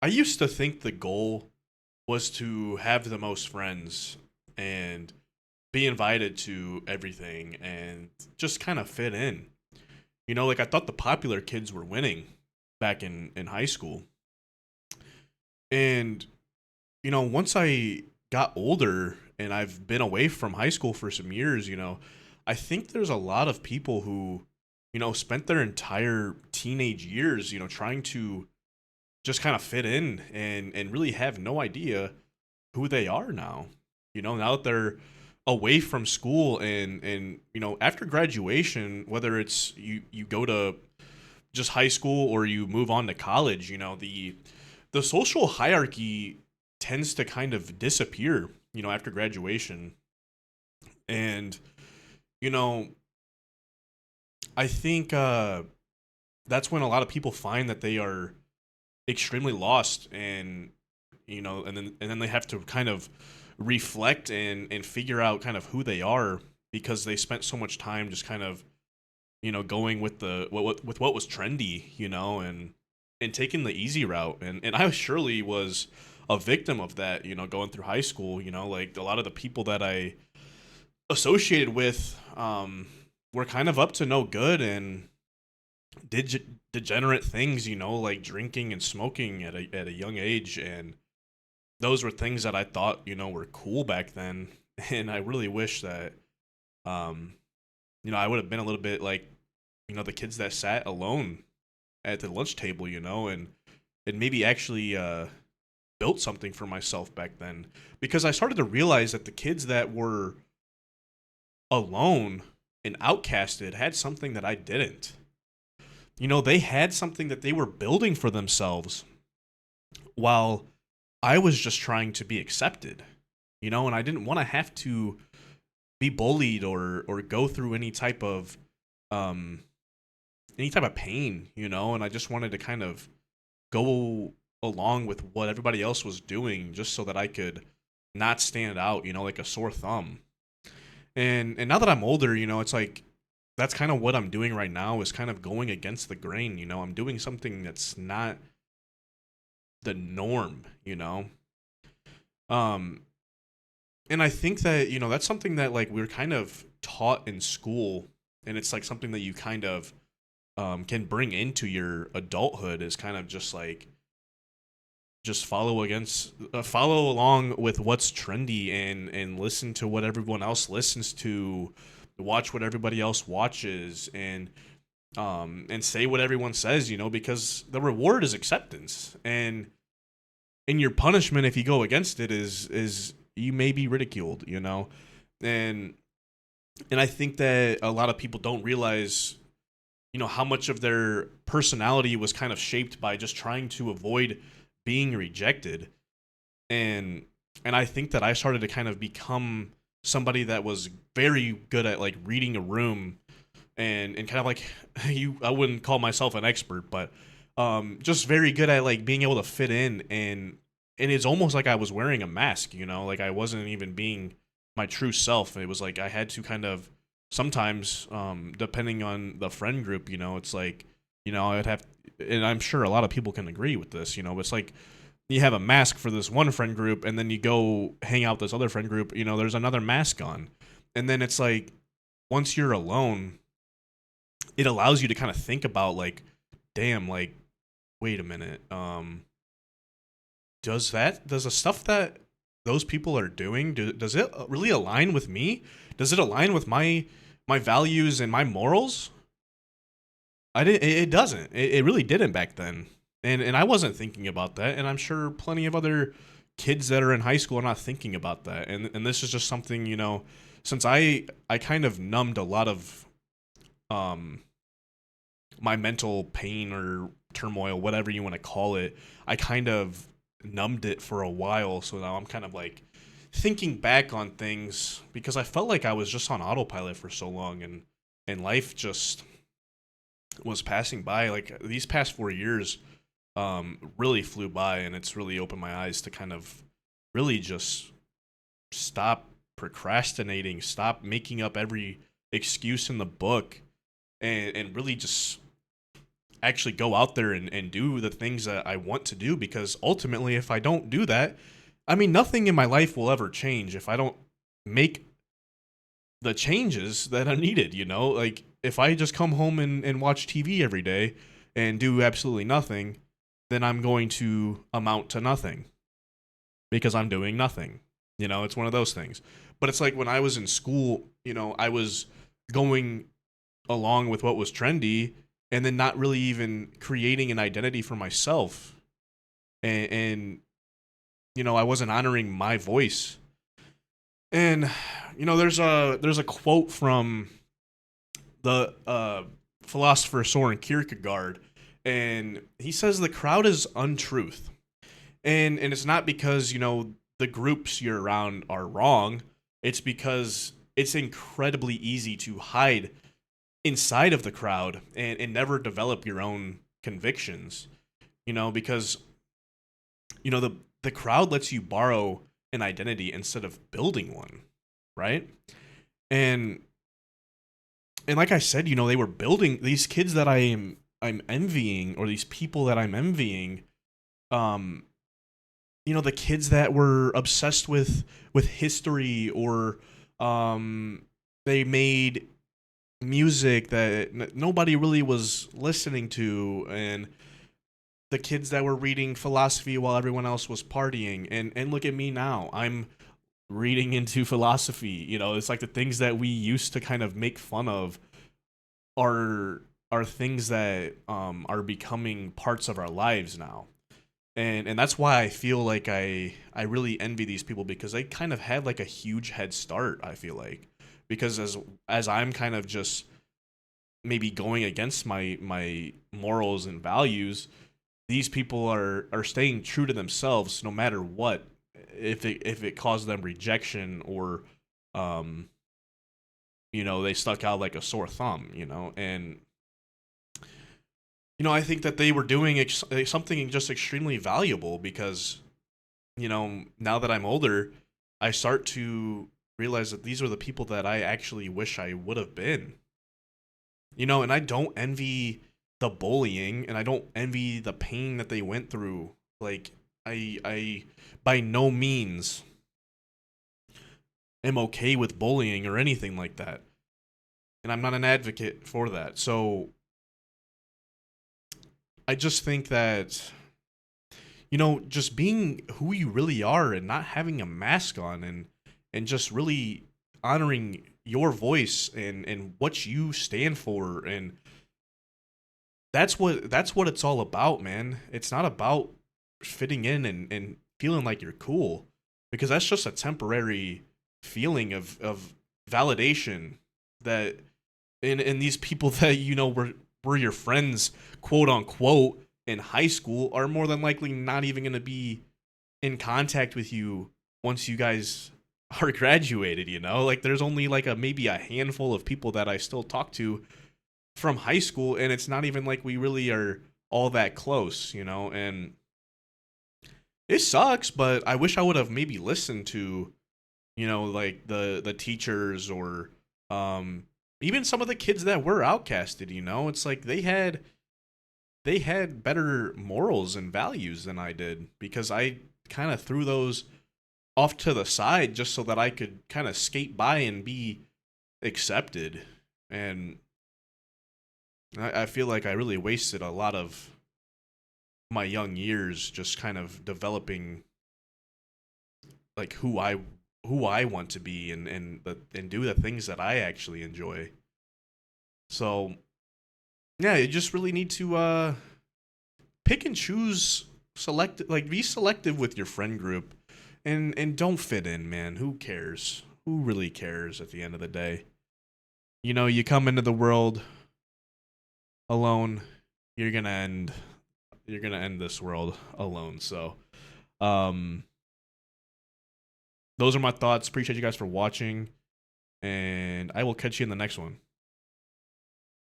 I used to think the goal was to have the most friends and be invited to everything and just kind of fit in. Like I thought the popular kids were winning back in high school. And, once I got older and I've been away from high school for some years, I think there's a lot of people who, spent their entire teenage years, trying to just kind of fit in and really have no idea who they are now. Now that they're away from school and after graduation, whether it's you go to just high school or you move on to college, the social hierarchy tends to kind of disappear, after graduation. And you know, I think that's when a lot of people find that they are extremely lost and and then they have to kind of reflect and figure out kind of who they are because they spent so much time just kind of going with with what was trendy, and taking the easy route. And I surely was a victim of that, going through high school. Like a lot of the people that I associated with were kind of up to no good and did degenerate things, like drinking and smoking at a young age. And those were things that I thought, were cool back then. And I really wish that, um, I would have been a little bit like, the kids that sat alone at the lunch table, and maybe actually built something for myself back then. Because I started to realize that the kids that were alone and outcasted had something that I didn't. They had something that they were building for themselves while I was just trying to be accepted, and I didn't want to have to be bullied or go through um any type of pain, and I just wanted to kind of go along with what everybody else was doing just so that I could not stand out, like a sore thumb. And now that I'm older, it's like that's kind of what I'm doing right now is kind of going against the grain, I'm doing something that's not the norm, Um and I think that, that's something that like we're kind of taught in school, and it's like something that you kind of can bring into your adulthood is kind of just like just follow along with what's trendy and listen to what everyone else listens to, watch what everybody else watches, and say what everyone says, because the reward is acceptance, and your punishment if you go against it is you may be ridiculed, and I think that a lot of people don't realize, how much of their personality was kind of shaped by just trying to avoid being rejected. And and I think that I started to kind of become somebody that was very good at like reading a room and kind of like you I wouldn't call myself an expert, but just very good at like being able to fit in, and it's almost like I was wearing a mask, like I wasn't even being my true self. It was like I had to kind of sometimes, depending on the friend group, it's like, I'd have, and I'm sure a lot of people can agree with this, it's like you have a mask for this one friend group, and then you go hang out with this other friend group, there's another mask on. And then it's like, once you're alone, it allows you to kind of think about like, damn, like, wait a minute, does the stuff that those people are doing, does it really align with me? Does it align with my values and my morals? I didn't. It doesn't. It really didn't back then, and I wasn't thinking about that. And I'm sure plenty of other kids that are in high school are not thinking about that. And this is just something, since I kind of numbed a lot of um my mental pain or turmoil, whatever you want to call it. I kind of numbed it for a while, so now I'm kind of like thinking back on things because I felt like I was just on autopilot for so long, and life just was passing by. Like these past 4 years really flew by, and it's really opened my eyes to kind of really just stop procrastinating, stop making up every excuse in the book, and really just actually go out there and do the things that I want to do, because ultimately, if I don't do that, I mean, nothing in my life will ever change if I don't make the changes that are needed, you know? Like, if I just come home and watch TV every day and do absolutely nothing, then I'm going to amount to nothing because I'm doing nothing. You know, it's one of those things. But it's like when I was in school, you know, I was going along with what was trendy and then not really even creating an identity for myself. And you know, I wasn't honoring my voice. And you know, there's a quote from the philosopher Soren Kierkegaard, and he says the crowd is untruth. And it's not because, you know, the groups you're around are wrong. It's because it's incredibly easy to hide inside of the crowd and never develop your own convictions. You know, because you know the crowd lets you borrow an identity instead of building one, right? And and like I said, you know, they were building these kids that I'm envying, or these people that I'm envying. Um, you know, the kids that were obsessed with history, or they made music that nobody really was listening to, and the kids that were reading philosophy while everyone else was partying. And look at me now, I'm reading into philosophy. You know, it's like the things that we used to kind of make fun of are things that are becoming parts of our lives now. And that's why I feel like I really envy these people, because they kind of had like a huge head start, I feel like. Because as I'm kind of just maybe going against my morals and values, these people are staying true to themselves no matter what, if it caused them rejection, or um you know, they stuck out like a sore thumb, you know. And you know, I think that they were doing something just extremely valuable, because you know, now that I'm older, I start to realize that these are the people that I actually wish I would have been. You know, and I don't envy the bullying, and I don't envy the pain that they went through. Like, I by no means am okay with bullying or anything like that. And I'm not an advocate for that. So I just think that, you know, just being who you really are and not having a mask on, and just really honoring your voice and what you stand for, and that's what it's all about, man. It's not about fitting in and feeling like you're cool, because that's just a temporary feeling of validation that and these people that, you know, were your friends, quote unquote, in high school, are more than likely not even going to be in contact with you once you guys are graduated. You know, like there's only like a maybe a handful of people that I still talk to from high school, and it's not even like we really are all that close, you know. And it sucks, but I wish I would have maybe listened to, you know, like the teachers, or um even some of the kids that were outcasted. You know, it's like they had better morals and values than I did, because I kind of threw those off to the side just so that I could kind of skate by and be accepted. And I feel like I really wasted a lot of my young years just kind of developing like who I want to be, and do the things that I actually enjoy. So yeah, you just really need to pick and choose, select, like be selective with your friend group, and don't fit in, man. Who cares? Who really cares at the end of the day? You know, you come into the world alone, you're gonna end you're gonna end this world alone. So um those are my thoughts. Appreciate you guys for watching, and I will catch you in the next one.